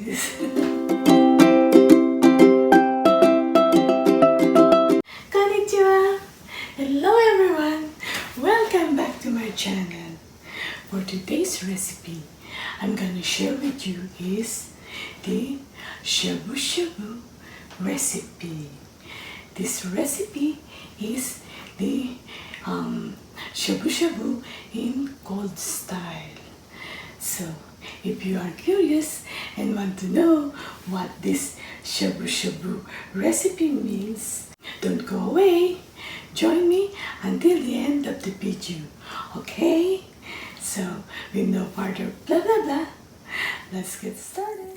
guys! Konnichiwa! Hello everyone! Welcome back to my channel. For today's recipe, I'm gonna share with you is the shabu shabu recipe. This recipe is the shabu shabu in cold style. So, if you are curious and want to know what this shabu shabu recipe means, don't go away. Join me until the end of the video. Okay? So, with no further blah blah blah, let's get started.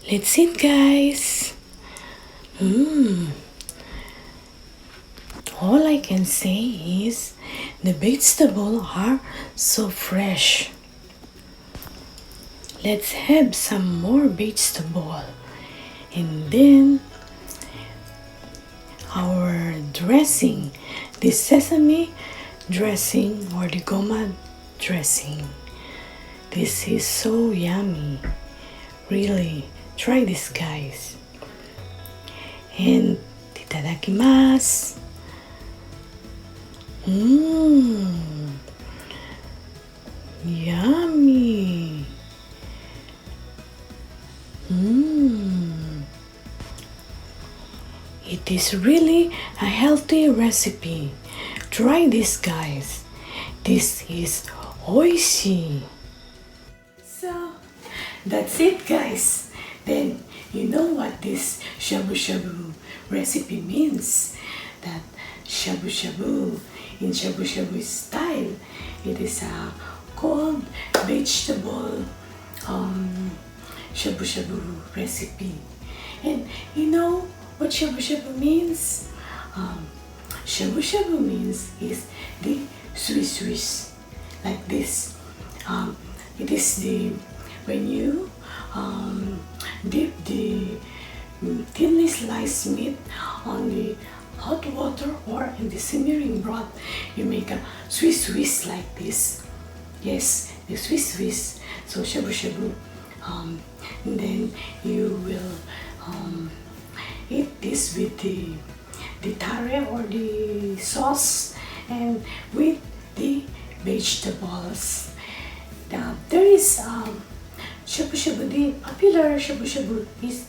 Let's eat, guys. All I can say is the vegetables are so fresh. Let's have some more vegetable, and then our dressing the sesame dressing or the goma dressing. This is so yummy. Really, try this, guys. And itadakimasu. Yummy. It is really a healthy recipe. Try this, guys. This is oishi. So that's it, guys. Then you know what this shabu shabu recipe means. That shabu shabu in shabu shabu style, it is a cold vegetable shabu shabu recipe. And you know what shabu shabu means? Shabu shabu means is the Swiss like this. It is the when you dip the thinly sliced meat on the hot water or in the simmering broth, you make a Swiss like this. Yes, the Swiss. So shabu shabu. And then you will eat this with the tare or the sauce and with the vegetables. Now there is shabu shabu. The popular shabu shabu is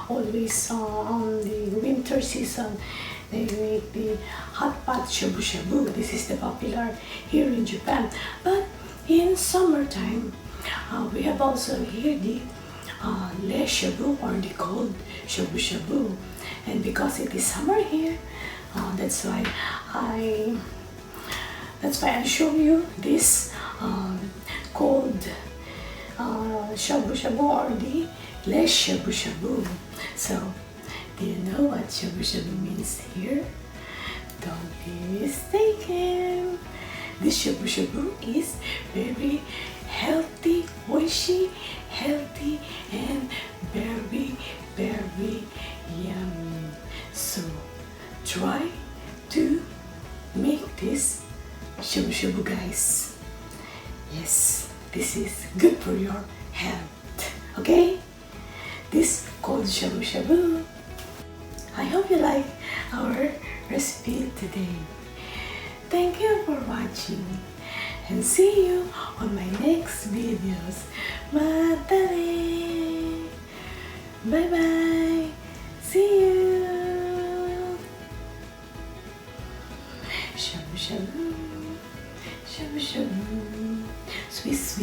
always on the winter season. They make the hot pot shabu shabu. This is the popular here in Japan. But in summertime, we have also here the le shabu or the cold shabu shabu. And because it is summer here, that's why I show you this cold shabu shabu or the le shabu shabu. So, do you know what shabu shabu means here? Don't be mistaken. This shabu shabu is very healthy, oishi, healthy, and very, very yummy. So, try to make this shabu shabu, guys. Yes, this is good for your health. Okay? This cold shabu shabu. I hope you like our recipe today. Thank you for watching and see you on my next videos. Mata ne! Bye bye! See you! Shabu shabu, shabu shabu, Swiss.